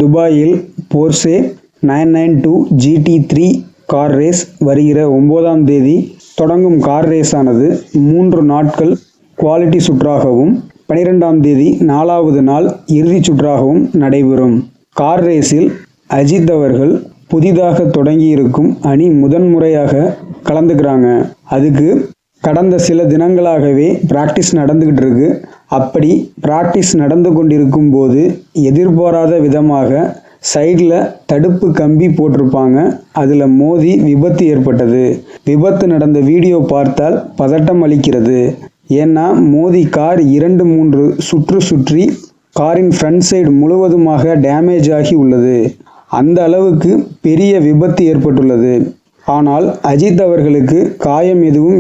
துபாயில் Porsche 992 GT3 car race வருகிற 9ஆம் தேதி தொடங்கும். கார் ரேஸானது 3 நாட்கள் குவாலிட்டி சுற்றாகவும் 12ஆம் தேதி 4வது நாள் இறுதி சுற்றாகவும் நடைபெறும். கார் ரேஸில் அஜித் அவர்கள் புதிதாக தொடங்கியிருக்கும் அணி முதன்முறையாக கலந்துக்கிறாங்க. அதுக்கு கடந்த சில தினங்களாகவே பிராக்டிஸ் நடந்துக்கிட்டு இருக்கு. அப்படி பிராக்டிஸ் நடந்து கொண்டிருக்கும் போது எதிர்பாராத விதமாக சைடில் தடுப்பு கம்பி போட்டிருப்பாங்க. அதில் மோதி விபத்து ஏற்பட்டது. விபத்து நடந்த வீடியோ பார்த்தால் பதட்டம் அளிக்கிறது. ஏன்னா மோதி கார் 2-3 சுற்றி காரின் ஃப்ரண்ட் சைடு முழுவதுமாக டேமேஜ் ஆகி உள்ளது. அந்த அளவுக்கு பெரிய விபத்து ஏற்பட்டுள்ளது. ஆனால் அஜித் அவர்களுக்கு காயம் எதுவும்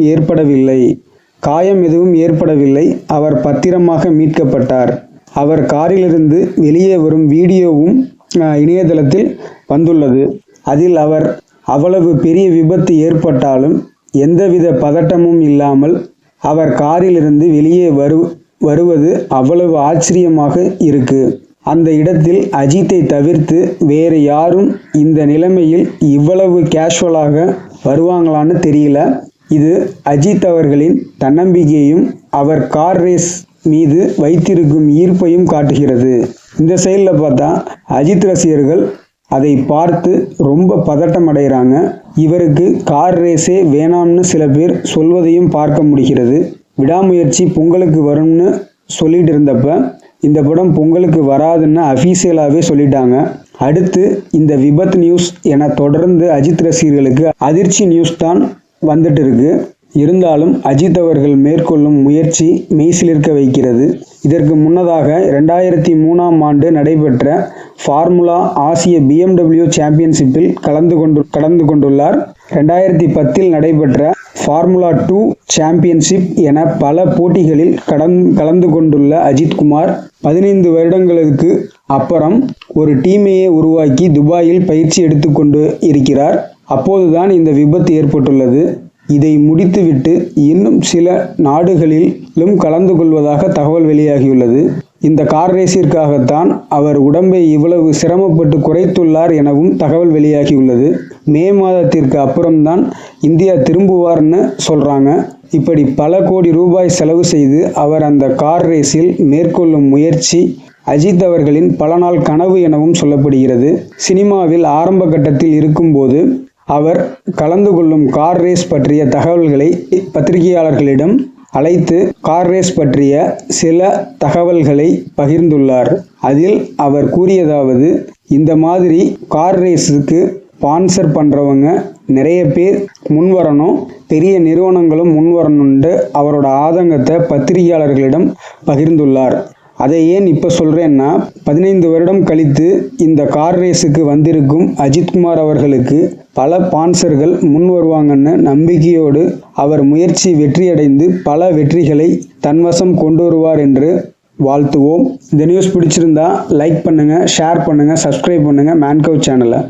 ஏற்படவில்லை. அவர் பத்திரமாக மீட்கப்பட்டார். அவர் காரிலிருந்து வெளியே வரும் வீடியோவும் இணையதளத்தில் வந்துள்ளது. அதில் அவர் அவ்வளவு பெரிய விபத்து ஏற்பட்டாலும் எந்தவித பதட்டமும் இல்லாமல் அவர் காரிலிருந்து வெளியே வருவது அவ்வளவு ஆச்சரியமாக இருக்கு. அந்த இடத்தில் அஜித்தை தவிர்த்து வேறு யாரும் இந்த நிலைமையில் இவ்வளவு கேஷுவலாக வருவாங்களான்னு தெரியல. இது அஜித் அவர்களின் தன்னம்பிக்கையும் அவர் கார் ரேஸ் மீது வைத்திருக்கும் ஈர்ப்பையும் காட்டுகிறது. இந்த சைடில் பார்த்தா அஜித் ரசிகர்கள் அதை பார்த்து ரொம்ப பதட்டம் அடைகிறாங்க. இவருக்கு கார் ரேஸே வேணாம்னு சில பேர் சொல்வதையும் பார்க்க முடிகிறது. விடாமுயற்சி பொங்கலுக்கு வரும்னு சொல்லிட்டு இருந்தப்ப இந்த படம் பொங்கலுக்கு வராதுன்னு அஃபீஷியலாகவே சொல்லிட்டாங்க. அடுத்து இந்த விபத்து நியூஸ் என தொடர்ந்து அஜித் ரசிகர்களுக்கு அதிர்ச்சி நியூஸ் தான் வந்துட்டு இருக்கு. இருந்தாலும் அஜித் அவர்கள் மேற்கொள்ளும் முயற்சி மெய்சிலிர்க்க வைக்கிறது. இதற்கு முன்னதாக 2003ஆம் ஆண்டு நடைபெற்ற ஃபார்முலா ஆசிய BMW சாம்பியன்ஷிப்பில் கலந்து கொண்டுள்ளார். 2010இல் நடைபெற்ற ஃபார்முலா 2 சாம்பியன்ஷிப் என பல போட்டிகளில் கலந்து கொண்டுள்ள அஜித்குமார் 15 வருடங்களுக்கு அப்புறம் ஒரு டீமையே உருவாக்கி துபாயில் பயிற்சி எடுத்துக்கொண்டு இருக்கிறார். அப்போதுதான் இந்த விபத்து ஏற்பட்டுள்ளது. இதை முடித்துவிட்டு இன்னும் சில நாடுகளிலும் கலந்து கொள்வதாக தகவல் வெளியாகியுள்ளது. இந்த கார் ரேஸிற்காகத்தான் அவர் உடம்பை இவ்வளவு சிரமப்பட்டு குறைத்துள்ளார் எனவும் தகவல் வெளியாகியுள்ளது. மே மாதத்திற்கு அப்புறம்தான் இந்தியா திரும்புவார்னு சொல்றாங்க. இப்படி பல கோடி ரூபாய் செலவு செய்து அவர் அந்த கார் ரேஸில் மேற்கொள்ளும் முயற்சி அஜித் அவர்களின் பல நாள் கனவு எனவும் சொல்லப்படுகிறது. சினிமாவில் ஆரம்ப கட்டத்தில் இருக்கும்போது அவர் கலந்து கொள்ளும் கார் ரேஸ் பற்றிய தகவல்களை பத்திரிகையாளர்களிடம் அழைத்து கார் ரேஸ் பற்றிய சில தகவல்களை பகிர்ந்துள்ளார். அதில் அவர் கூறியதாவது, இந்த மாதிரி கார் ரேஸுக்கு ஸ்பான்சர் பண்ணுறவங்க நிறைய பேர் முன்வரணும், பெரிய நிறுவனங்களும் முன்வரணும்னு அவரோட ஆதங்கத்தை பத்திரிகையாளர்களிடம் பகிர்ந்துள்ளார். அதை ஏன் இப்போ சொல்கிறேன்னா, 15 வருடம் கழித்து இந்த கார் ரேஸுக்கு வந்திருக்கும் அஜித்குமார் அவர்களுக்கு பல ஸ்பான்சர்கள் முன் வருவாங்கன்னு நம்பிக்கையோடு அவர் முயற்சி வெற்றியடைந்து பல வெற்றிகளை தன்வசம் கொண்டு வருவார் என்று வாழ்த்துவோம். இந்த நியூஸ் பிடிச்சிருந்தா லைக் பண்ணுங்கள், ஷேர் பண்ணுங்கள், சப்ஸ்கிரைப் பண்ணுங்கள் மேன்கவ் சேனலை.